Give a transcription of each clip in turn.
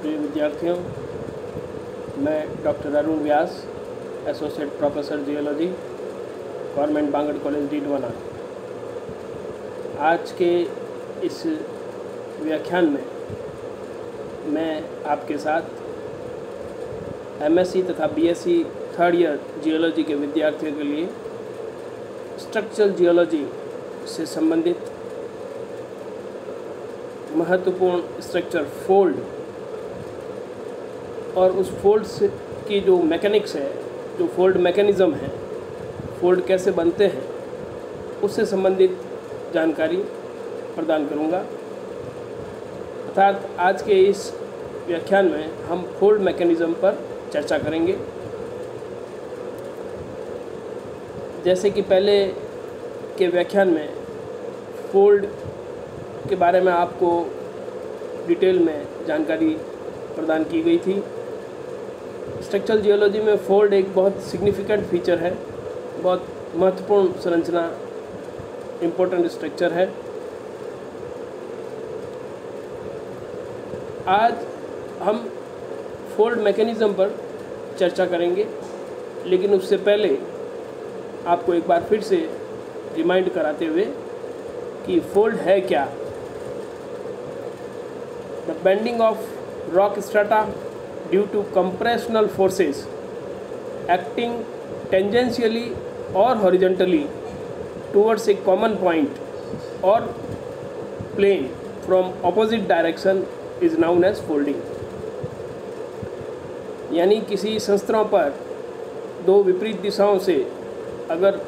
प्रिय विद्यार्थियों, मैं doctor Arun Vyas, associate professor geology, government Bangur college Didwana. आज के इस व्याख्यान में मैं आपके साथ एमएससी तथा बीएससी थर्ड ईयर जियोलॉजी के विद्यार्थियों के लिए स्ट्रक्चरल जियोलॉजी से संबंधित महत्वपूर्ण स्ट्रक्चर फोल्ड और उस फोल्ड की जो मैकेनिक्स है, जो फोल्ड मैकेनिज़्म है, फोल्ड कैसे बनते हैं, उससे संबंधित जानकारी प्रदान करूंगा। अर्थात आज के इस व्याख्यान में हम फोल्ड मैकेनिज़्म पर चर्चा करेंगे। जैसे कि पहले के व्याख्यान में फोल्ड के बारे में आपको डिटेल में जानकारी प्रदान की गई थी। स्ट्रक्चरल जियोलॉजी में फोल्ड एक बहुत सिग्निफिकेंट फीचर है, बहुत महत्वपूर्ण संरचना, इम्पोर्टेंट स्ट्रक्चर है। आज हम फोल्ड मैकेनिज़्म पर चर्चा करेंगे, लेकिन उससे पहले आपको एक बार फिर से रिमाइंड कराते हुए कि फोल्ड है क्या। The bending of rock strata due to compressional forces acting tangentially और horizontally towards a common point और plane from opposite direction is known as folding. यानी किसी संस्तरों पर दो विपरीत दिशाओं से अगर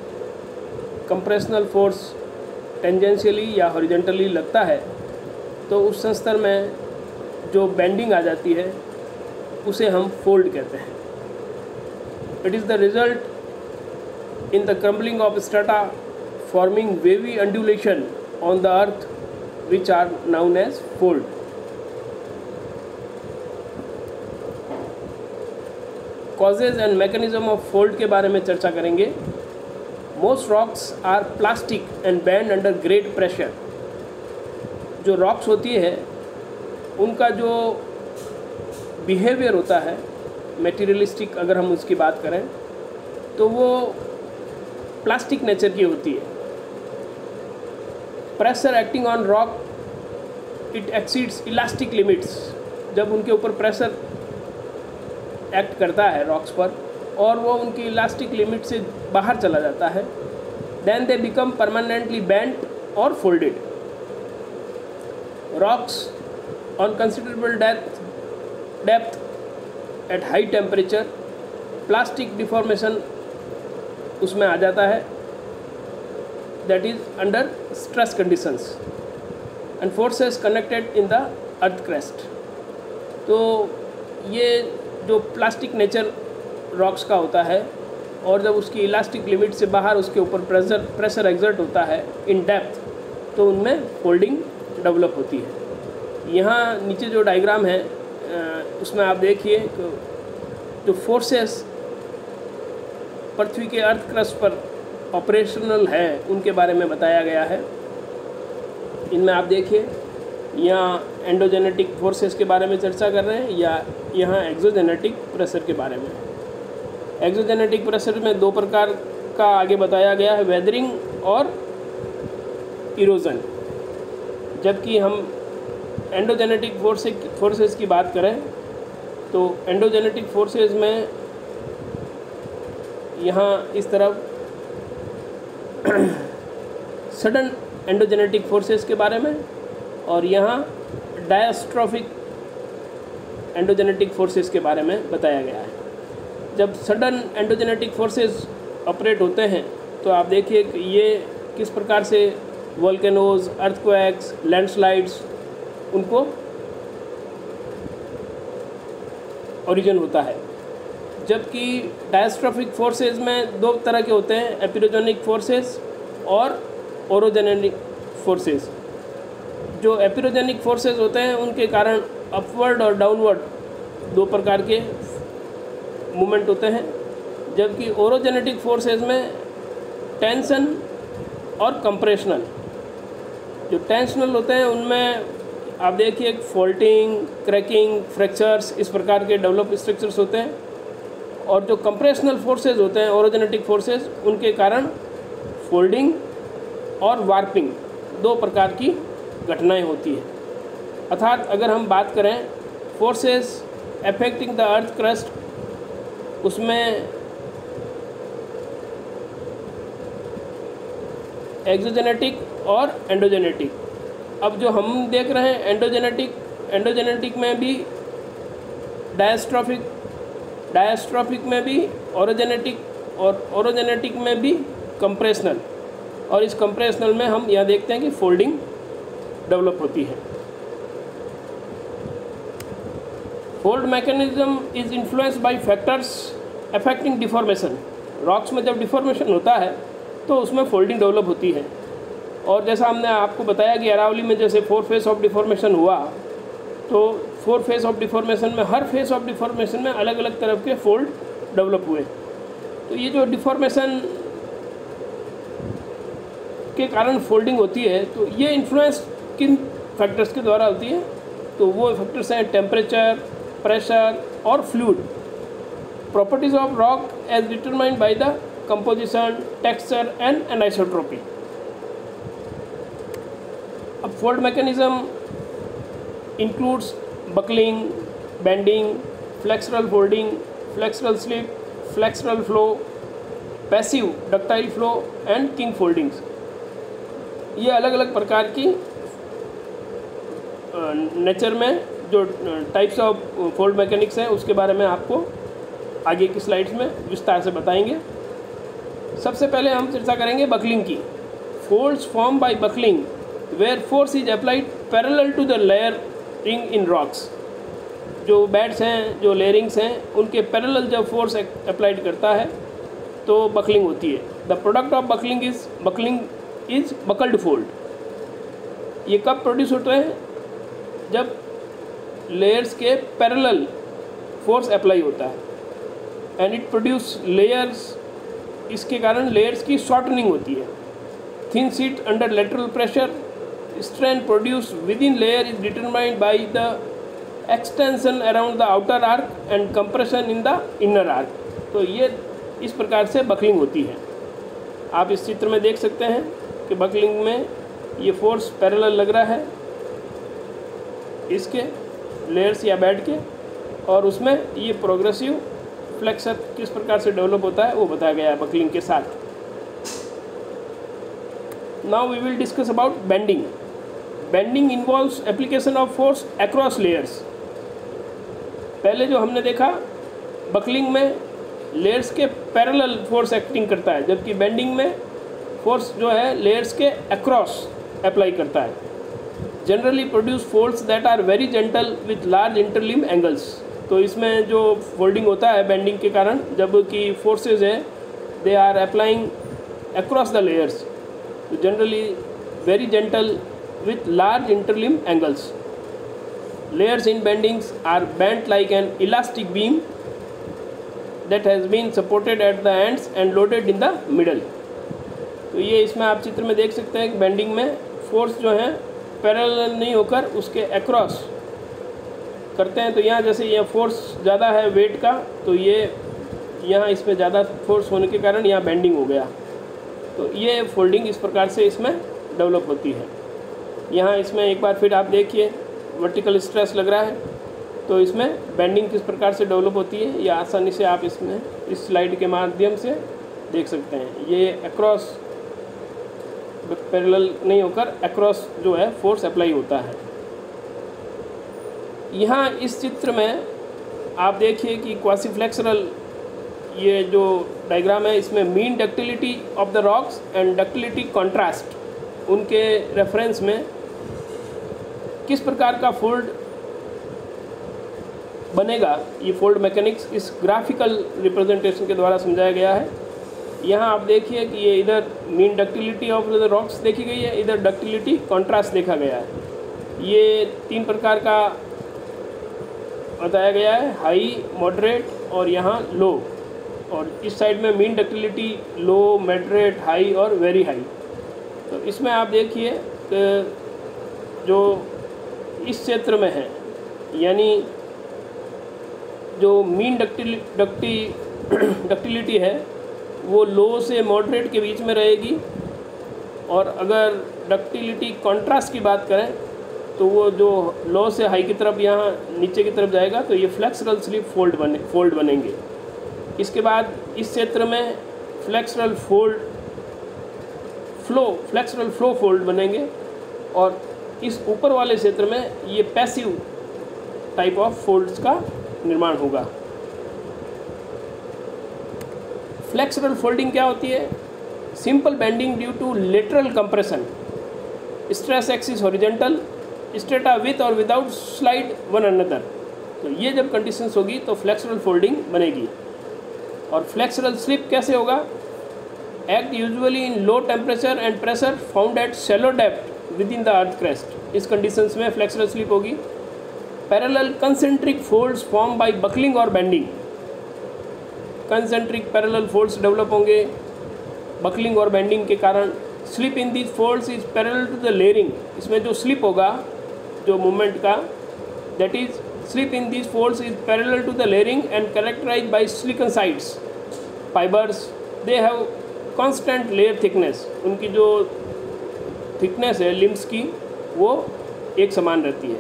कंप्रेशनल फोर्स टेंजेंशियली या हॉरिजॉन्टली लगता है तो उस संस्तर में जो बेंडिंग आ जाती है उसे हम फोल्ड कहते हैं। It is the result in the crumbling of strata forming wavy undulation on the earth which are known as fold. Causes and mechanism of fold के बारे में चर्चा करेंगे। Most rocks are plastic and bend under great pressure. जो rocks होती है उनका जो बिहेवियर होता है मेटीरियलिस्टिक, अगर हम उसकी बात करें तो वो प्लास्टिक नेचर की होती है। Pressure acting on rock it exceeds elastic limits. जब उनके ऊपर प्रेशर एक्ट करता है रॉक्स पर और वो उनकी इलास्टिक लिमिट से बाहर चला जाता है, then they become permanently bent और folded. Rocks on considerable depth at high temperature plastic deformation उसमें आ जाता है, that is under stress conditions and forces connected in the earth crust। तो ये जो प्लास्टिक नेचर रॉक्स का होता है और जब उसकी इलास्टिक लिमिट से बाहर उसके ऊपर प्रेशर एक्सर्ट होता है इन डेप्थ, तो उनमें फोल्डिंग डेवलप होती है। यहाँ नीचे जो डायग्राम है उसमें आप देखिए जो फोर्सेस पृथ्वी के अर्थ क्रस्ट पर ऑपरेशनल है उनके बारे में बताया गया है। इनमें आप देखिए यहाँ एंडोजेनेटिक फोर्सेस के बारे में चर्चा कर रहे हैं या यहाँ एक्सोजेनेटिक प्रेशर के बारे में। एक्सोजेनेटिक प्रेशर में दो प्रकार का आगे बताया गया है, वेदरिंग और इरोजन। जबकि हम एंडोजेनेटिक फोर्सेस की बात करें तो एंडोजेनेटिक फोर्सेस में यहाँ इस तरफ सडन एंडोजेनेटिक फोर्सेस के बारे में और यहाँ डायस्ट्रोफिक एंडोजेनेटिक फोर्सेस के बारे में बताया गया है। जब सडन एंडोजेनेटिक फोर्सेस ऑपरेट होते हैं तो आप देखिए कि ये किस प्रकार से वोल्केनोज, अर्थक्वेक्स, लैंडस्लाइड्स उनको ओरिजिन होता है। जबकि डायस्ट्रोफिक फोर्सेस में दो तरह के होते हैं, एपिरोजेनिक फोर्सेस और ओरोजेनिक फोर्सेस। जो एपिरोजेनिक फोर्सेस होते हैं उनके कारण अपवर्ड और डाउनवर्ड दो प्रकार के मूवमेंट होते हैं, जबकि ओरोजेनेटिक फोर्सेस में टेंशन और कंप्रेशनल। जो टेंशनल होते हैं उनमें आप देखिए फोल्डिंग, क्रैकिंग, फ्रैक्चर्स, इस प्रकार के डेवलप स्ट्रक्चर्स होते हैं। और जो कंप्रेशनल फोर्सेज होते हैं, ओरोजेनेटिक फोर्सेज, उनके कारण फोल्डिंग और वार्पिंग दो प्रकार की घटनाएं होती हैं। अर्थात अगर हम बात करें forces affecting the earth crust, उसमें एक्सोजेनेटिक और एंडोजेनेटिक। अब जो हम देख रहे हैं एंडोजेनेटिक में भी डायस्ट्रॉफिक में भी ओरोजेनेटिक, और ओरोजेनेटिक में भी कंप्रेशनल। और इस कंप्रेशनल में हम यह देखते हैं कि फोल्डिंग डेवलप होती है। Fold mechanism is influenced by factors affecting deformation. Rocks में जब डिफॉर्मेशन होता है तो उसमें फोल्डिंग डेवलप होती है। और जैसा हमने आपको बताया कि अरावली में जैसे 4 फेस ऑफ डिफॉर्मेशन हुआ, तो 4 फेस ऑफ डिफॉर्मेशन में हर फेस ऑफ डिफॉर्मेशन में अलग अलग तरह के फोल्ड डेवलप हुए। तो ये जो डिफॉर्मेशन के कारण फोल्डिंग होती है, तो ये इन्फ्लुएंस किन फैक्टर्स के द्वारा होती है? तो वो फैक्टर्स हैं टेम्परेचर, प्रेशर और fluid. Properties of rock as determined by the composition, texture and anisotropy. अब fold mechanism includes buckling, bending, flexural folding, flexural slip, flexural flow, passive ductile flow and kink foldings. ये अलग अलग प्रकार की nature में जो types of fold mechanics हैं उसके बारे में आपको आगे की स्लाइड्स में विस्तार से बताएंगे। सबसे पहले हम चर्चा करेंगे बकलिंग की। Folds form by buckling where force is applied parallel to the layering in rocks. जो बेड्स हैं, जो लेयरिंग्स हैं, उनके पैरेलल जब फोर्स अप्लाइड करता है तो बकलिंग होती है। The product of buckling is buckled fold. ये कब प्रोड्यूस होते हैं? जब लेयर्स के पैरेलल फोर्स अप्लाई होता है। एंड इट प्रोड्यूस लेयर्स, इसके कारण लेयर्स की शॉर्टनिंग होती है। Thin sheet under lateral pressure, strain produce with in layer is determined by the extension around the outer arc and compression in the inner arc. तो ये इस प्रकार से बकलिंग होती है। आप इस चित्र में देख सकते हैं कि बकलिंग में ये फोर्स पैरेलल लग रहा है इसके लेयर्स या बेड के, और उसमें ये प्रोग्रेसिव फ्लेक्सर किस प्रकार से डेवलप होता है वो बताया गया है बकलिंग के साथ। Now we will discuss about bending. Bending involves application of force across layers. पहले जो हमने देखा बकलिंग में लेयर्स के पैरेलल फोर्स एक्टिंग करता है, जबकि बेंडिंग में फोर्स जो है लेयर्स के अक्रॉस अप्लाई करता है। Generally produce folds that are very gentle with large interlimb angles. तो इसमें जो फोल्डिंग होता है बेंडिंग के कारण, जबकि फोर्सेज है they are applying across the layers, तो generally very gentle with large interlimb angles. Layers in bendings are bent like an elastic beam that has been supported at the ends and loaded in the middle. तो ये इसमें आप चित्र में देख सकते हैं कि बेंडिंग में फोर्स जो है पैरेलल नहीं होकर उसके अक्रॉस करते हैं। तो यहाँ जैसे ये फोर्स ज़्यादा है वेट का, तो ये यहाँ इसमें ज़्यादा फोर्स होने के कारण यहाँ बेंडिंग हो गया। तो ये फोल्डिंग इस प्रकार से इसमें डेवलप होती है। यहाँ इसमें एक बार फिर आप देखिए वर्टिकल स्ट्रेस लग रहा है, तो इसमें बेंडिंग किस प्रकार से डेवलप होती है ये आसानी से आप इसमें इस स्लाइड के माध्यम से देख सकते हैं। ये अक्रॉस पैरेलल नहीं होकर अक्रॉस जो है फोर्स अप्लाई होता है। यहाँ इस चित्र में आप देखिए कि क्वासी फ्लेक्सरल ये जो डायग्राम है, इसमें mean ductility of the rocks and ductility contrast, उनके रेफरेंस में किस प्रकार का फोल्ड बनेगा, ये फोल्ड मैकेनिक्स इस ग्राफिकल रिप्रेजेंटेशन के द्वारा समझाया गया है। यहाँ आप देखिए कि ये इधर mean ductility of the rocks देखी गई है, इधर डक्टिलिटी कॉन्ट्रास्ट देखा गया है। ये 3 प्रकार का बताया गया है, हाई, मॉडरेट और यहाँ लो। और इस साइड में मीन डक्टिलिटी लो, मॉडरेट, हाई और वेरी हाई। तो इसमें आप देखिए कि जो इस क्षेत्र में है, यानी जो मीन डक्टिलिटी है वो लो से मॉडरेट के बीच में रहेगी, और अगर डक्टिलिटी कॉन्ट्रास्ट की बात करें तो वो जो लो से हाई की तरफ यहाँ नीचे की तरफ जाएगा, तो ये फ्लेक्सरल स्लिप फोल्ड बनेंगे। इसके बाद इस क्षेत्र में फ्लेक्सरल फ्लो फोल्ड बनेंगे, और इस ऊपर वाले क्षेत्र में ये पैसिव टाइप ऑफ फोल्ड्स का निर्माण होगा। फ्लेक्सरल फोल्डिंग क्या होती है? Simple bending due to lateral compression, stress axis horizontal, strata with और विदाउट स्लाइड वन अनदर। तो ये जब कंडीशंस होगी तो फ्लेक्सरल फोल्डिंग बनेगी। और फ्लेक्सरल स्लिप कैसे होगा? Act usually in low temperature and pressure found at shallow depth within the earth crust. इस कंडीशंस में फ्लेक्सरल स्लिप होगी। Parallel concentric folds form by buckling और bending, concentric parallel folds develop होंगे buckling और bending के कारण। Slip in these folds is parallel to the layering, इसमें जो स्लिप होगा जो मूवमेंट का, that is slip in these folds is parallel to the layering and characterized by slickensides fibres. They have constant layer thickness, उनकी जो thickness है limbs की वो एक समान रहती है।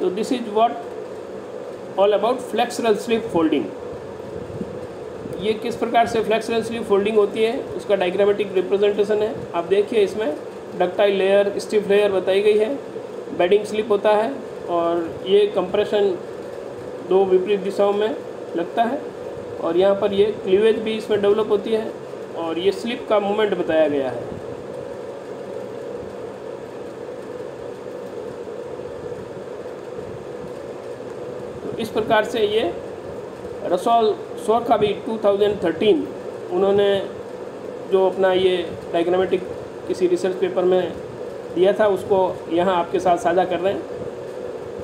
तो this is what all about flexural slip folding. ये किस प्रकार से फ्लेक्सरल स्लिप फोल्डिंग होती है उसका डायग्रामेटिक रिप्रेजेंटेशन है। आप देखिए, इसमें डक्टाइल लेयर, स्टिफ लेयर बताई गई है, बेडिंग स्लिप होता है, और ये कंप्रेशन दो विपरीत दिशाओं में लगता है, और यहाँ पर ये क्लीवेज भी इसमें डेवलप होती है, और ये स्लिप का मूवमेंट बताया गया है। तो इस प्रकार से ये रसोल सोरकाबी 2013 उन्होंने जो अपना ये डायग्रामेटिक किसी रिसर्च पेपर में दिया था उसको यहाँ आपके साथ साझा कर रहे हैं।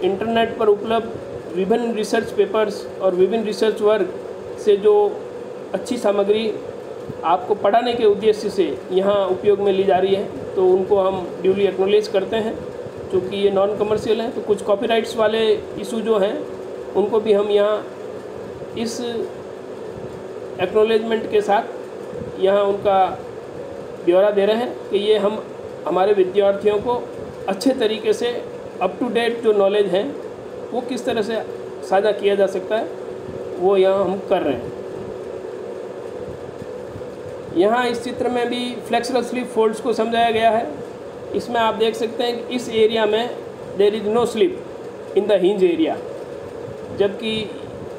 इंटरनेट पर उपलब्ध विभिन्न रिसर्च पेपर्स और विभिन्न रिसर्च वर्क से जो अच्छी सामग्री आपको पढ़ाने के उद्देश्य से यहाँ उपयोग में ली जा रही है, तो उनको हम ड्यूली एक्नॉलेज करते हैं। क्योंकि ये नॉन कमर्शियल हैं, तो कुछ कॉपीराइट्स वाले इशू जो हैं उनको भी हम यहाँ इस एक्नॉलेजमेंट के साथ यहाँ उनका ब्यौरा दे रहे हैं कि ये हम हमारे विद्यार्थियों को अच्छे तरीके से अप टू डेट जो नॉलेज है वो किस तरह से साझा किया जा सकता है, वो यहाँ हम कर रहे हैं। यहाँ इस चित्र में भी फ्लेक्सरल स्लिप फोल्ड्स को समझाया गया है। इसमें आप देख सकते हैं कि इस एरिया में there is no slip in the hinge area, जबकि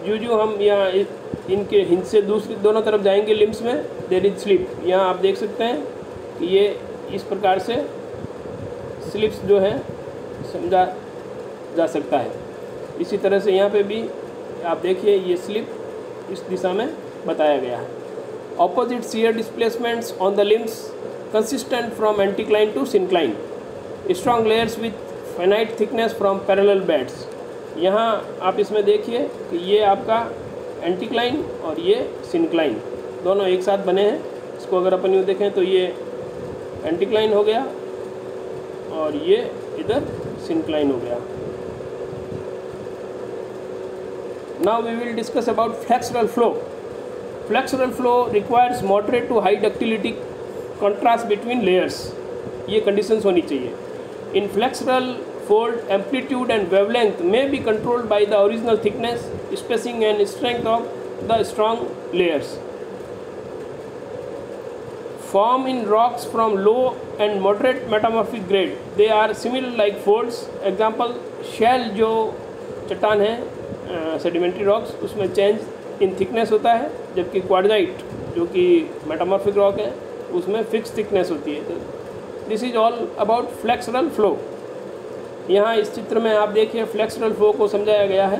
जो हम यहाँ इनके हिंज से दूसरी दोनों तरफ जाएंगे लिम्स में देयर इज स्लिप। यहाँ आप देख सकते हैं कि ये इस प्रकार से स्लिप्स जो है समझा जा सकता है। इसी तरह से यहाँ पे भी आप देखिए ये स्लिप इस दिशा में बताया गया है। Opposite shear displacements on the limbs consistent from anticline to syncline, strong layers with finite thickness from parallel beds. यहाँ आप इसमें देखिए कि ये आपका एंटीक्लाइन और ये सिंक्लाइन दोनों एक साथ बने हैं। इसको अगर अपन यूँ देखें तो ये एंटीक्लाइन हो गया और ये इधर सिंक्लाइन हो गया। Now we will discuss about flexural flow. Flexural flow requires moderate to high ductility contrast between layers. ये कंडीशंस होनी चाहिए। In flexural fold amplitude and wavelength may be controlled by the original thickness, spacing and strength of the strong layers. Form in rocks from low and moderate metamorphic grade. They are similar like folds. Example, shell जो चट्टान है sedimentary rocks, उसमें change in thickness होता है, जबकि quartzite जो कि metamorphic rock है उसमें फिक्स थिकनेस होती है। This is all about flexural flow. यहाँ इस चित्र में आप देखिए फ्लेक्सरल फ्लो को समझाया गया है।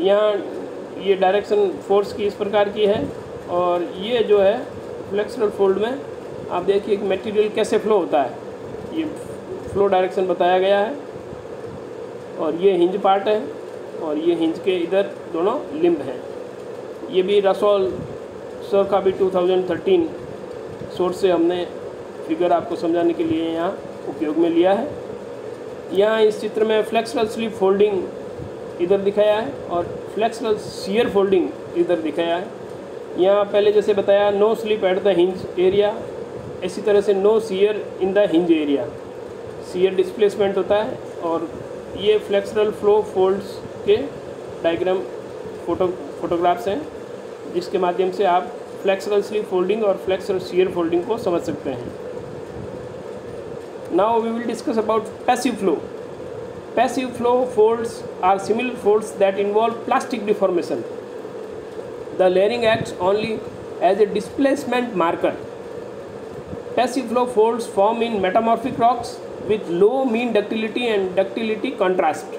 यहाँ ये डायरेक्शन फोर्स की इस प्रकार की है, और ये जो है फ्लेक्सरल फोल्ड में आप देखिए कि मटेरियल कैसे फ्लो होता है, ये फ्लो डायरेक्शन बताया गया है। और ये हिंज पार्ट है, और ये हिंज के इधर दोनों लिम्ब हैं। ये भी रसोल सोरकाबी 2013 सोर्स से हमने फिगर आपको समझाने के लिए यहाँ उपयोग में लिया है। यहाँ इस चित्र में फ्लेक्सुरल स्लिप फोल्डिंग इधर दिखाया है और फ्लेक्सुरल शियर फोल्डिंग इधर दिखाया है। यहाँ पहले जैसे बताया no slip at the hinge area, इसी तरह से no shear in the hinge area, shear displacement होता है। और ये फ्लेक्सुरल फ्लो फोल्ड्स के डायग्राम फोटोग्राफ्स हैं जिसके माध्यम से आप फ्लेक्सुरल स्लिप फोल्डिंग और फ्लेक्सुरल शियर फोल्डिंग को समझ सकते हैं। Now we will discuss about passive flow. Passive flow folds are similar folds that involve plastic deformation. The layering acts only as A displacement marker. Passive flow folds form in metamorphic rocks with low mean ductility and ductility contrast.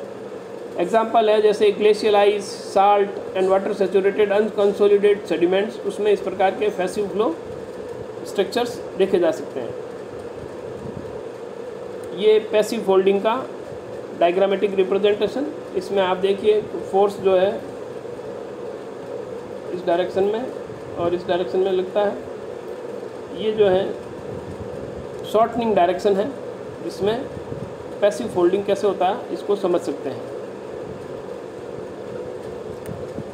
Example है जैसे glacial ice, salt and water saturated unconsolidated sediments, उसमें इस प्रकार के passive flow structures देखे जा सकते हैं। ये पैसिव फोल्डिंग का डायग्रामेटिक रिप्रेजेंटेशन, इसमें आप देखिए फोर्स जो है इस डायरेक्शन में और इस डायरेक्शन में लगता है। ये जो है शॉर्टनिंग डायरेक्शन है जिसमें पैसिव फोल्डिंग कैसे होता है इसको समझ सकते हैं।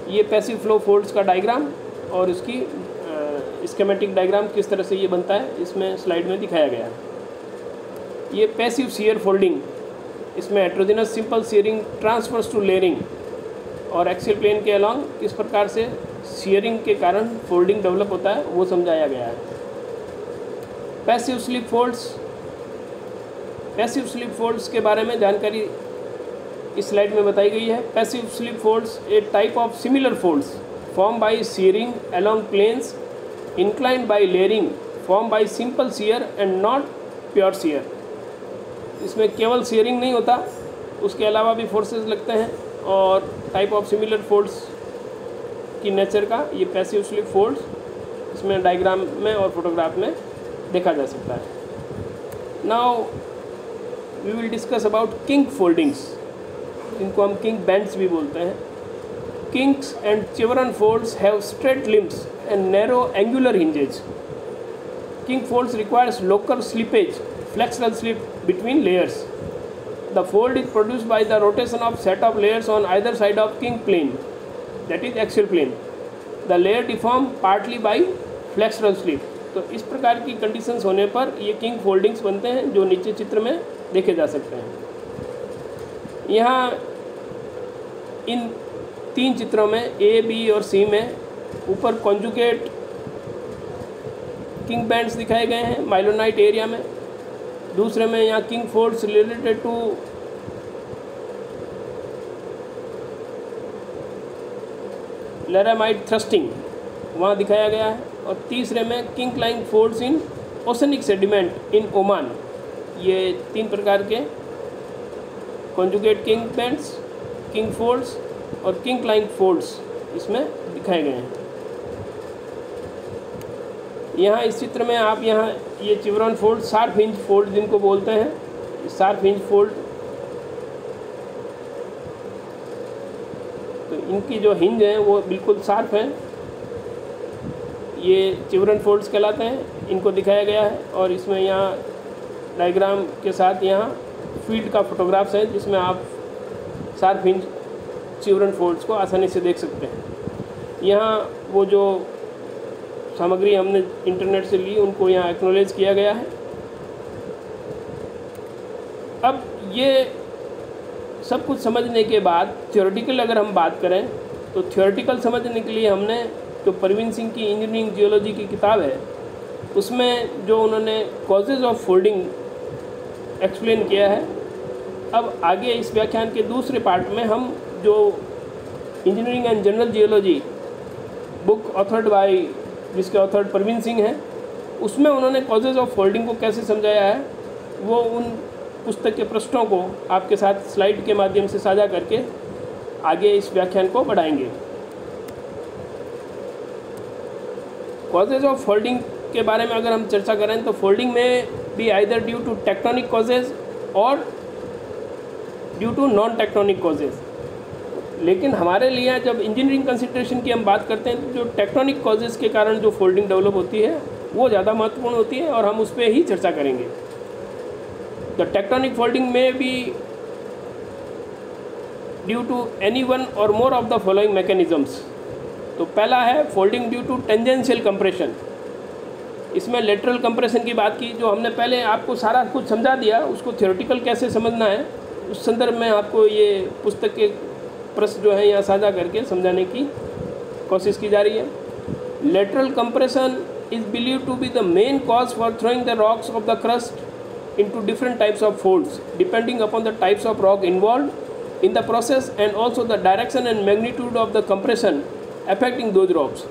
ये पैसिव फ्लो फोल्ड्स का डायग्राम और इसकी स्कीमेटिक डायग्राम किस तरह से ये बनता है इसमें स्लाइड में दिखाया गया है। ये पैसिव शियर फोल्डिंग, इसमें heterogeneous simple shearing transfers to layering और एक्सियल प्लेन के अलॉन्ग किस प्रकार से शियरिंग के कारण फोल्डिंग डेवलप होता है वो समझाया गया है। Passive slip folds, passive slip folds के बारे में जानकारी इस स्लाइड में बताई गई है। Passive slip folds a type of similar folds form by shearing along planes inclined by layering form by simple shear and not pure shear. इसमें केवल शियरिंग नहीं होता, उसके अलावा भी फोर्सेस लगते हैं और टाइप ऑफ सिमिलर फोल्ड्स की नेचर का ये पैसिव स्लिप फोल्ड्स इसमें डायग्राम में और फोटोग्राफ में देखा जा सकता है। Now we will discuss about kink foldings, इनको हम किंक बैंड्स भी बोलते हैं। Kinks and chevron folds have straight limbs and narrow angular hinges. Kink folds requires local slippage, flexural slip between layers. The fold is produced by the rotation of set of layers on either side of kink plane, that is axial plane. The layer deform partly by flexural slip. तो इस प्रकार की conditions होने पर ये kink foldings बनते हैं जो नीचे चित्र में देखे जा सकते हैं। यहाँ इन तीन चित्रों में ए, बी और सी में ऊपर कॉन्जुगेट किंक बैंड्स दिखाए गए हैं माइलोनाइट एरिया में। दूसरे में यहाँ kink folds related to Laramide thrusting वहाँ दिखाया गया है। और तीसरे में kink line folds in oceanic sediment in Oman. ये तीन प्रकार के conjugate kink bands, kink folds और किंक लाइन फोल्ड्स इसमें दिखाए गए हैं। यहाँ इस चित्र में आप यहाँ ये चिवरन फोल्ड, शार्प हिंज फोल्ड जिनको बोलते हैं, शार्प हिंज फोल्ड, तो इनकी जो हिंज है वो बिल्कुल शार्प है, ये चिवरन फोल्ड्स कहलाते हैं, इनको दिखाया गया है। और इसमें यहाँ डायग्राम के साथ यहाँ फील्ड का फोटोग्राफ्स है जिसमें आप शार्प हिंज चिवरन फोल्ड्स को आसानी से देख सकते हैं। यहाँ वो जो सामग्री हमने इंटरनेट से ली उनको यहाँ एक्नॉलेज किया गया है। अब ये सब कुछ समझने के बाद थ्योरेटिकल अगर हम बात करें तो थ्योरेटिकल समझने के लिए हमने जो परवीन सिंह की इंजीनियरिंग जियोलॉजी की किताब है उसमें जो उन्होंने कॉजेज ऑफ फोल्डिंग एक्सप्लेन किया है। अब आगे इस व्याख्यान के दूसरे पार्ट में हम जो engineering and general geology book authored bye, जिसके ऑथर परवीन सिंह हैं, उसमें उन्होंने कॉजेज ऑफ फोल्डिंग को कैसे समझाया है वो उन पुस्तक के पृष्ठों को आपके साथ स्लाइड के माध्यम से साझा करके आगे इस व्याख्यान को बढ़ाएंगे। कॉजेज ऑफ फोल्डिंग के बारे में अगर हम चर्चा करें तो folding may be either due to tectonic causes और due to non tectonic causes. लेकिन हमारे लिए जब इंजीनियरिंग कंसिडरेशन की हम बात करते हैं तो जो टेक्टोनिक कॉजेज़ के कारण जो फोल्डिंग डेवलप होती है वो ज़्यादा महत्वपूर्ण होती है और हम उस पर ही चर्चा करेंगे। The tectonic folding may be due to any one or more of the following mechanisms. तो पहला है folding due to tangential compression. इसमें लेटरल कंप्रेशन की बात की, जो हमने पहले आपको सारा कुछ समझा दिया, उसको थियोरेटिकल कैसे समझना है उस संदर्भ में आपको ये पुस्तक के प्रश्न जो है यहाँ साझा करके समझाने की कोशिश की जा रही है। Lateral compression is believe to be the main cause for throwing the rocks of the crust into different types of folds depending upon the types of rock involve in the process and also the direction and magnitude of the compression affecting those rocks.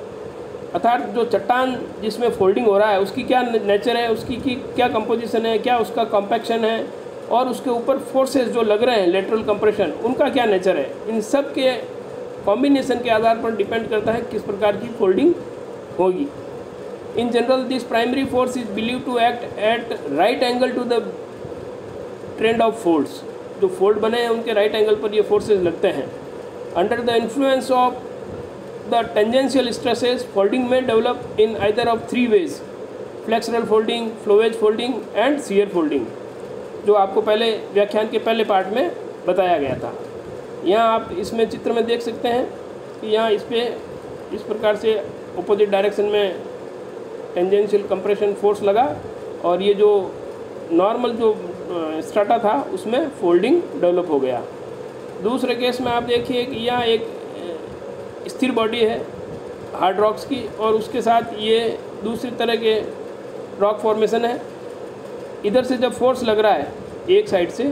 अर्थात जो चट्टान जिसमें folding हो रहा है उसकी क्या nature है, उसकी क्या कंपोजिशन है, क्या उसका कॉम्पैक्शन है, और उसके ऊपर फोर्सेस जो लग रहे हैं लेटरल कंप्रेशन, उनका क्या नेचर है, इन सब के कॉम्बिनेशन के आधार पर डिपेंड करता है किस प्रकार की फोल्डिंग होगी। In general this primary force is believe to act at right angle to the trend of folds. जो फोल्ड बने हैं उनके राइट एंगल पर ये फोर्सेस लगते हैं। Under the influence of the tangential stresses, folding may develop in either of three ways: flexural folding, flowage folding and shear folding, जो आपको पहले व्याख्यान के पहले पार्ट में बताया गया था। यहाँ आप इसमें चित्र में देख सकते हैं कि यहाँ इस प्रकार से अपोजिट डायरेक्शन में टेंजेंशियल कंप्रेशन फोर्स लगा, और ये जो नॉर्मल जो स्ट्राटा था उसमें फोल्डिंग डेवलप हो गया। दूसरे केस में आप देखिए कि यहाँ एक स्थिर बॉडी है हार्ड रॉक्स की, और उसके साथ ये दूसरी तरह के रॉक फॉर्मेशन है। इधर से जब फोर्स लग रहा है एक साइड से,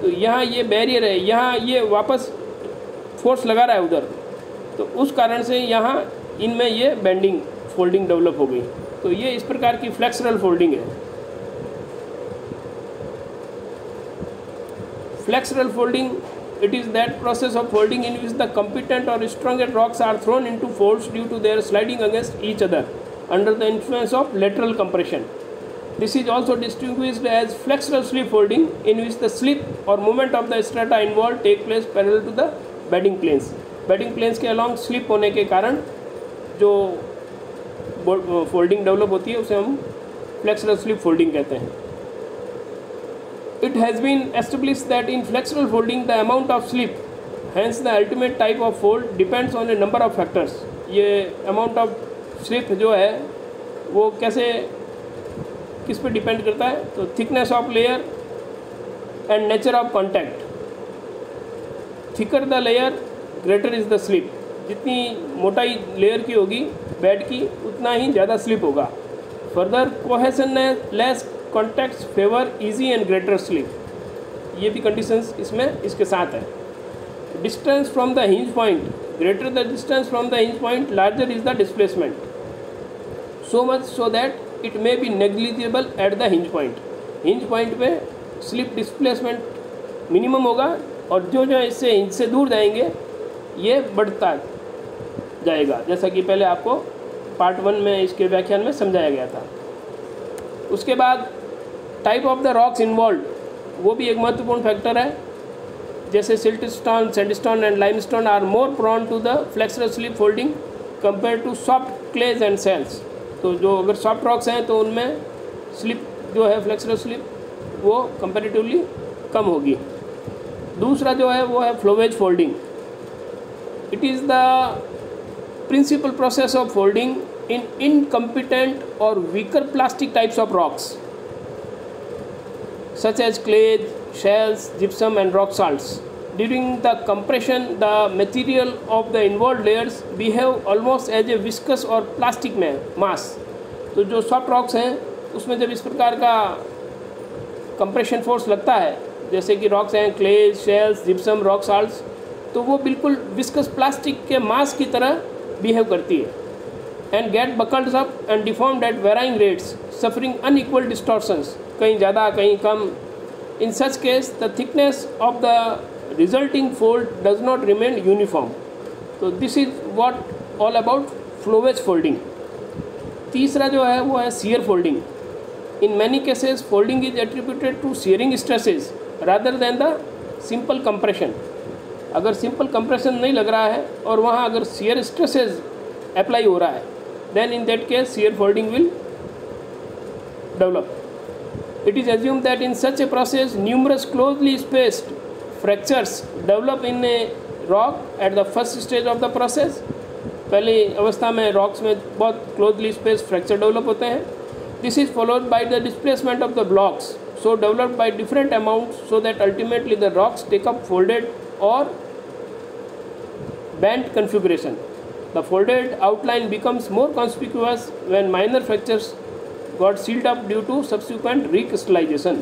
तो यहाँ ये बैरियर है, यहाँ ये वापस फोर्स लगा रहा है उधर, तो उस कारण से यहाँ इनमें ये बेंडिंग फोल्डिंग डेवलप हो गई। तो ये इस प्रकार की फ्लेक्सुरल फोल्डिंग है। Flexural folding, it is that process of folding in which the competent or stronger rocks are thrown into folds due to their sliding against each other under the influence of lateral compression. This is also distinguished as flexural slip folding, in which the slip or movement of the strata involved take place parallel to the bedding planes. Bedding planes के along slip होने के कारण जो folding develop होती है उसे हम flexural slip folding कहते हैं। It has been established that in flexural folding the amount of slip, hence the ultimate type of fold, depends on a number of factors. ये amount of slip जो है वो कैसे किस पे डिपेंड करता है, तो thickness of layer and nature of contact. Thicker the layer greater is the slip. जितनी मोटाई लेयर की होगी बेड की, उतना ही ज़्यादा स्लिप होगा। Further cohesion less contacts favour easy and greater slip. ये भी कंडीशंस इसमें इसके साथ है। Distance from the hinge point, greater the distance from the hinge point larger is the displacement, so much so that it may be negligible eight the hinge point. Hinge point pay slip displacement minimum होगा, और जो जो इससे hinge से दूर जाएंगे ये बढ़ता जाएगा, जैसा कि पहले आपको पार्ट 1 में इसके व्याख्यान में समझाया गया था। उसके बाद type of the rocks involved, वो भी एक महत्वपूर्ण फैक्टर है। जैसे siltstone, sandstone and limestone are more prone to the flexural slip folding compare to soft clays and sands. तो जो अगर सॉफ्ट रॉक्स हैं तो उनमें स्लिप जो है फ्लेक्सुरल स्लिप वो कंपैरेटिवली कम होगी। दूसरा जो है वो है flowage folding. It is the principal process of folding in incompetent or weaker plastic types of rocks such as clay, shells, gypsum and rock salts. During the compression, the material of the involved layers behave almost as a viscous or plastic mass. तो जो soft rocks हैं उसमें जब इस प्रकार का compression force लगता है, जैसे कि रॉक्स हैं clay, shells, gypsum, rock salts, तो वो बिल्कुल विस्कस प्लास्टिक के मास की तरह बिहेव करती है and get buckled up and deformed at varying rates, suffering unequal distortions, कहीं ज़्यादा कहीं कम. In such case, the thickness of the resulting fold does not remain uniform. So this is what all about flowage folding. तीसरा जो है वो है shear folding. In many cases, folding is attributed to shearing stresses rather than the simple compression. अगर simple compression नहीं लग रहा है और वहाँ अगर shear stresses अप्लाई हो रहा है, then in that case shear folding will develop. It is assumed that in such a process numerous closely spaced fractures develop in a rock at the first stage of the process. पहली अवस्था में rocks में बहुत closely space fracture develop होते हैं। This is followed by the displacement of the blocks so developed by different amount so that ultimately the rocks take up folded और bent configuration. The folded outline becomes more conspicuous when minor fractures got sealed up due to subsequent recrystallization.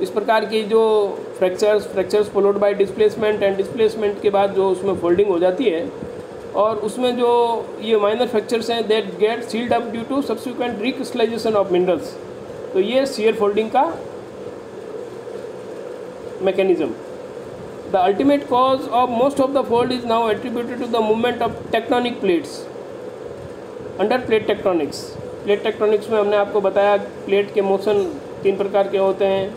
इस प्रकार की जो fractures followed by displacement and displacement के बाद जो उसमें folding हो जाती है और उसमें जो ये माइनर फ्रैक्चर्स हैं that get sealed up due to subsequent recrystallization of minerals. तो ये शियर फोल्डिंग का mechanism. The ultimate cause of most of the fold is now attributed to the movement of tectonic plates under plate tectonics. Plate tectonics में हमने आपको बताया plate के motion 3 प्रकार के होते हैं,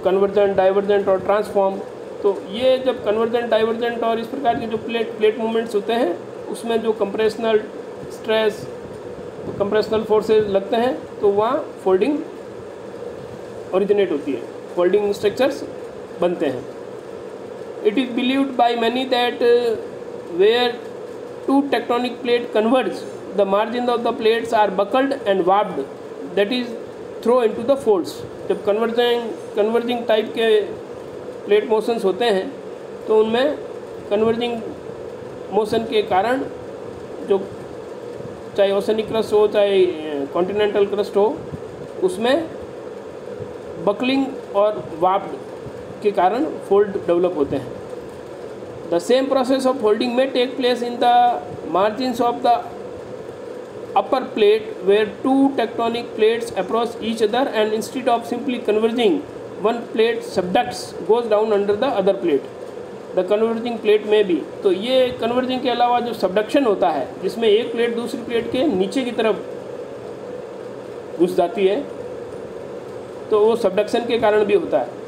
कन्वर्जेंट, डाइवर्जेंट और ट्रांसफॉर्म। तो ये जब कन्वर्जेंट, डाइवर्जेंट और इस प्रकार के जो प्लेट मूवमेंट्स होते हैं उसमें जो कंप्रेशनल स्ट्रेस, कंप्रेशनल फोर्सेस लगते हैं तो वहाँ फोल्डिंग ओरिजिनेट होती है, फोल्डिंग स्ट्रक्चर्स बनते हैं। It is believed by many that where two tectonic plate converge the margin of the plates are buckled and warped that is throw into the folds. जब converging type के plate motions होते हैं तो उनमें converging motion के कारण जो चाहे ओशनिक क्रस्ट हो चाहे कॉन्टिनेंटल क्रस्ट हो उसमें बकलिंग और वार्प्ड के कारण फोल्ड डेवलप होते हैं। The same process of folding may take place in the margins of the upper plate where two tectonic plates approach each other and instead of simply converging one plate subducts goes down under the other plate the converging plate में भी। तो ये converging के अलावा जो subduction होता है जिसमें एक प्लेट दूसरी प्लेट के नीचे की तरफ घुस जाती है तो वो सबडक्शन के कारण भी होता है।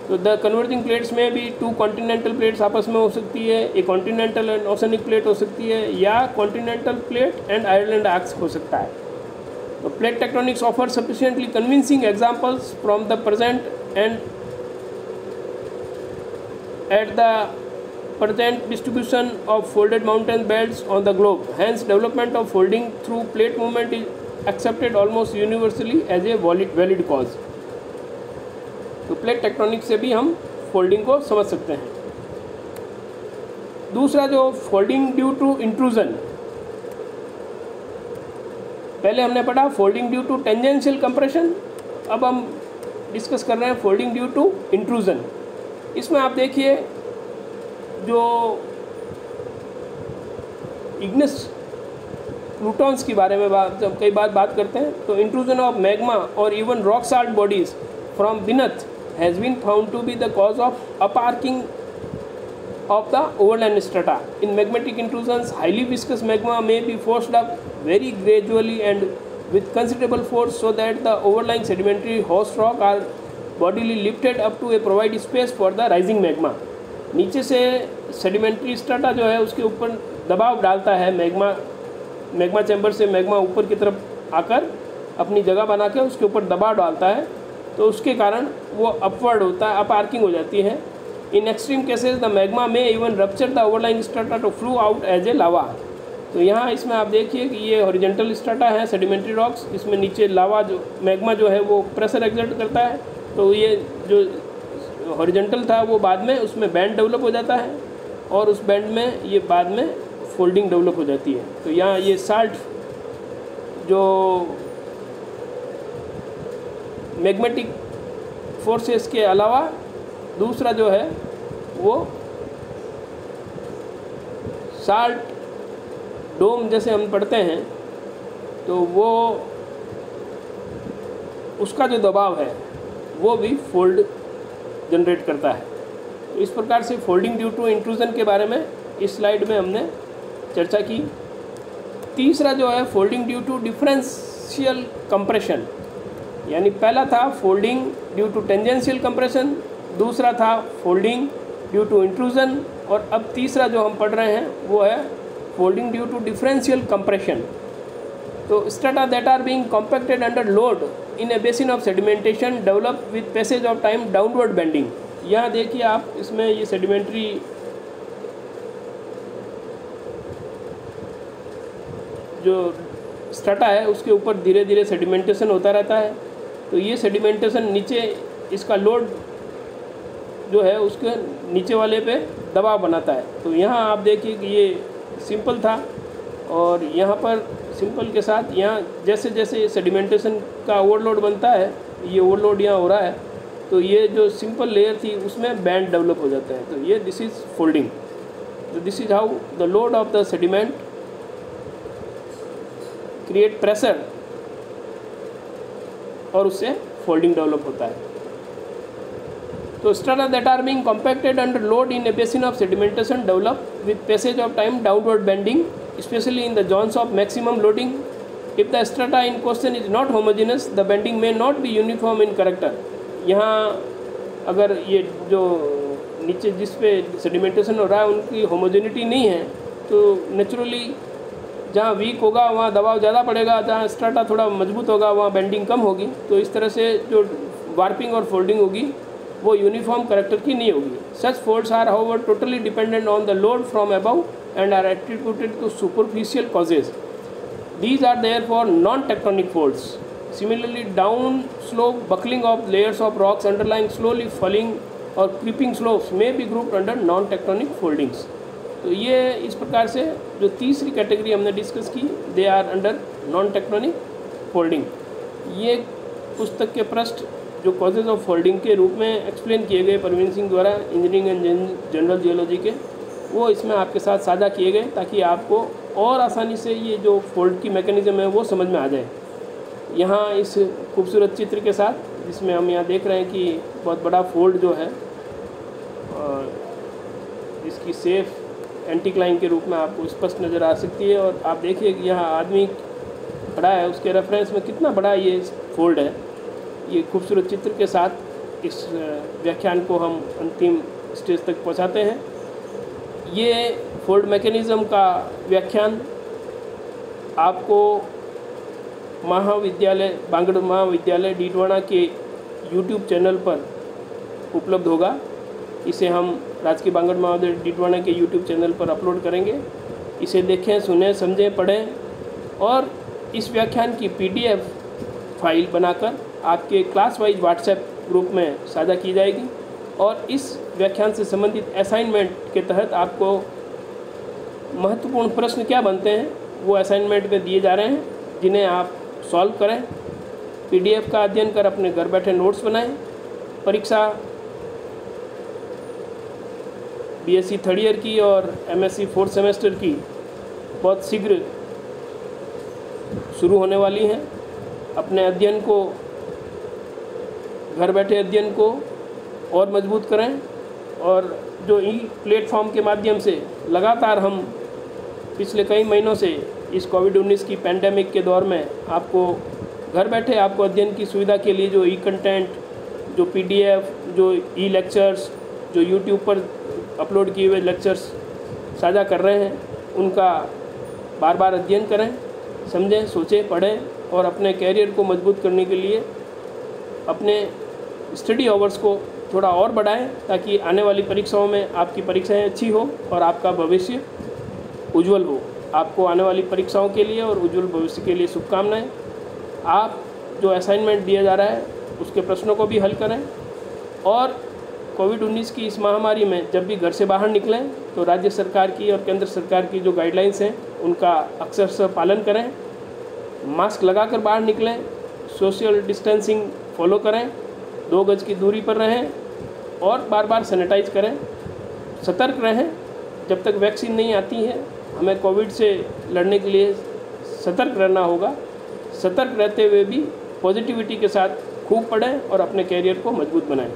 तो द कन्वर्जिंग प्लेट्स में भी 2 कॉन्टिनेंटल प्लेट्स आपस में हो सकती है, एक कॉन्टिनेंटल एंड ओशनिक प्लेट हो सकती है या continental plate and Ireland arcs हो सकता है। तो plate tectonics offer sufficiently convincing examples from the present and at the present distribution of folded mountain belts on the globe. Hence, development of folding through plate movement is accepted almost universally as a valid cause. तो plate tectonic से भी हम folding को समझ सकते हैं. दूसरा जो फोल्डिंग ड्यू टू इंट्रूजन, पहले हमने पढ़ा folding due to tangential compression, अब हम डिस्कस कर रहे हैं फोल्डिंग ड्यू टू इंट्रूजन. इसमें आप देखिए जो इग्निस प्लूटॉन्स के बारे में जब कई बार बात करते हैं तो इंट्रूजन ऑफ मैग्मा और even rock salt bodies from beneath has been found to be the cause of uparching of the overland strata. In magmatic intrusions, highly viscous magma may be forced up very gradually and with considerable force so that the overlying sedimentary host rock are bodily lifted up to a provide space for the rising magma. नीचे से sedimentary strata जो है उसके ऊपर दबाव डालता है magma chamber से मैग्मा ऊपर की तरफ आकर अपनी जगह बना के उसके ऊपर दबाव डालता है, तो उसके कारण वो अपवर्ड होता है, अपार्किंग हो जाती है. In extreme cases, the magma may even rupture the overlying strata to flow out as a lava. तो यहाँ इसमें आप देखिए कि ये हॉरिजॉन्टल स्ट्राटा है सेडिमेंट्री रॉक्स, इसमें नीचे लावा जो मैग्मा जो है वो प्रेशर एक्सर्ट करता है, तो ये जो हॉरिजॉन्टल था वो बाद में उसमें बैंड डेवलप हो जाता है और उस बैंड में ये बाद में फोल्डिंग डेवलप हो जाती है. तो यहाँ ये साल्ट जो मैग्मेटिक फोर्सेस के अलावा दूसरा जो है वो साल्ट डोम जैसे हम पढ़ते हैं तो वो उसका जो दबाव है वो भी फोल्ड जनरेट करता है. तो इस प्रकार से फोल्डिंग ड्यू टू इंट्रूजन के बारे में इस स्लाइड में हमने चर्चा की. तीसरा जो है folding due to differential compression, यानी पहला था folding due to tangential compression, दूसरा था फोल्डिंग ड्यू टू इंट्रूजन और अब तीसरा जो हम पढ़ रहे हैं वो है folding due to differential compression. तो strata that are being compacted under load in a basin of sedimentation develop with passage of time downward bending. यहाँ देखिए आप, इसमें ये सेडिमेंट्री जो स्ट्रटा है उसके ऊपर धीरे धीरे सेडिमेंटेशन होता रहता है। तो ये सेडिमेंटेशन नीचे, इसका लोड जो है उसके नीचे वाले पे दबाव बनाता है। तो यहाँ आप देखिए कि ये सिंपल था, और यहाँ पर सिंपल के साथ यहाँ जैसे जैसे सेडिमेंटेशन का ओवरलोड बनता है, ये ओवरलोड यहाँ हो रहा है, तो ये जो सिंपल लेयर थी उसमें बैंड डेवलप हो जाता है। तो ये दिस इज़ फोल्डिंग। तो this is how the load of the sediment create pressure, और उससे फोल्डिंग डेवलप होता है। तो strata that are being compacted under load in a basin of sedimentation develop with passage of time downward bending, especially in the zones of maximum loading. If the strata in question is not homogeneous, the bending may not be uniform in character. यहाँ अगर ये जो नीचे जिस पे sedimentation हो रहा है उनकी होमोजेनिटी नहीं है, तो नेचुरली जहाँ वीक होगा वहाँ दबाव ज़्यादा पड़ेगा, जहाँ स्ट्राटा थोड़ा मजबूत होगा वहाँ बेंडिंग कम होगी। तो इस तरह से जो वार्पिंग और फोल्डिंग होगी वो यूनिफॉर्म करेक्टर की नहीं होगी। Such folds are however totally dependent on the load from above and are attributed to superficial causes. These are therefore non tectonic folds. Similarly down slope buckling of layers of rocks underlying slowly falling और creeping slopes may be grouped under non tectonic foldings. तो ये इस प्रकार से जो तीसरी category हमने discuss की, they are under non tectonic folding. ये पुस्तक के पृष्ठ जो कॉजेज ऑफ फोल्डिंग के रूप में एक्सप्लेन किए गए परवीन सिंह द्वारा इंजीनियरिंग एंड जनरल जियोलॉजी के, वो इसमें आपके साथ साझा किए गए ताकि आपको और आसानी से ये जो फोल्ड की मैकेनिज़्म है वो समझ में आ जाए। यहाँ इस खूबसूरत चित्र के साथ जिसमें हम यहाँ देख रहे हैं कि बहुत बड़ा फोल्ड जो है, और इसकी सेफ एंटीक्लाइन के रूप में आपको स्पष्ट नज़र आ सकती है। और आप देखिए कि यहाँ आदमी खड़ा है, उसके रेफरेंस में कितना बड़ा ये फोल्ड है। ये खूबसूरत चित्र के साथ इस व्याख्यान को हम अंतिम स्टेज तक पहुंचाते हैं। ये फोल्ड मैकेनिज़्म का व्याख्यान आपको महाविद्यालय बांगड़ महाविद्यालय डीडवाना के यूट्यूब चैनल पर उपलब्ध होगा। इसे हम राजकीय बांगड़ महाविद्यालय डीडवाना के यूट्यूब चैनल पर अपलोड करेंगे। इसे देखें, सुनें, समझें, पढ़ें, और इस व्याख्यान की PDF फाइल बनाकर आपके क्लास वाइज व्हाट्सएप ग्रुप में साझा की जाएगी। और इस व्याख्यान से संबंधित असाइनमेंट के तहत आपको महत्वपूर्ण प्रश्न क्या बनते हैं वो असाइनमेंट में दिए जा रहे हैं, जिन्हें आप सॉल्व करें, PDF का अध्ययन कर अपने घर बैठे नोट्स बनाएं। परीक्षा BSc थर्ड ईयर की और MSc फोर्थ सेमेस्टर की बहुत शीघ्र शुरू होने वाली हैं। अपने अध्ययन को, घर बैठे अध्ययन को और मजबूत करें, और जो ई प्लेटफॉर्म के माध्यम से लगातार हम पिछले कई महीनों से इस कोविड-19 की पैंडेमिक के दौर में आपको घर बैठे आपको अध्ययन की सुविधा के लिए जो ई कंटेंट, जो PDF, जो ई लेक्चर्स, जो यूट्यूब पर अपलोड किए हुए लेक्चर्स साझा कर रहे हैं, उनका बार बार अध्ययन करें, समझें, सोचें, पढ़ें, और अपने कैरियर को मजबूत करने के लिए अपने स्टडी आवर्स को थोड़ा और बढ़ाएं, ताकि आने वाली परीक्षाओं में आपकी परीक्षाएं अच्छी हो और आपका भविष्य उज्जवल हो। आपको आने वाली परीक्षाओं के लिए और उज्जवल भविष्य के लिए शुभकामनाएं। आप जो असाइनमेंट दिया जा रहा है उसके प्रश्नों को भी हल करें, और कोविड-19 की इस महामारी में जब भी घर से बाहर निकलें तो राज्य सरकार की और केंद्र सरकार की जो गाइडलाइंस हैं उनका अक्षरशः पालन करें। मास्क लगाकर बाहर निकलें, सोशल डिस्टेंसिंग फॉलो करें, 2 गज की दूरी पर रहें, और बार बार सैनिटाइज करें। सतर्क रहें, जब तक वैक्सीन नहीं आती है हमें कोविड से लड़ने के लिए सतर्क रहना होगा। सतर्क रहते हुए भी पॉजिटिविटी के साथ खूब पढ़ें और अपने कैरियर को मजबूत बनाएं।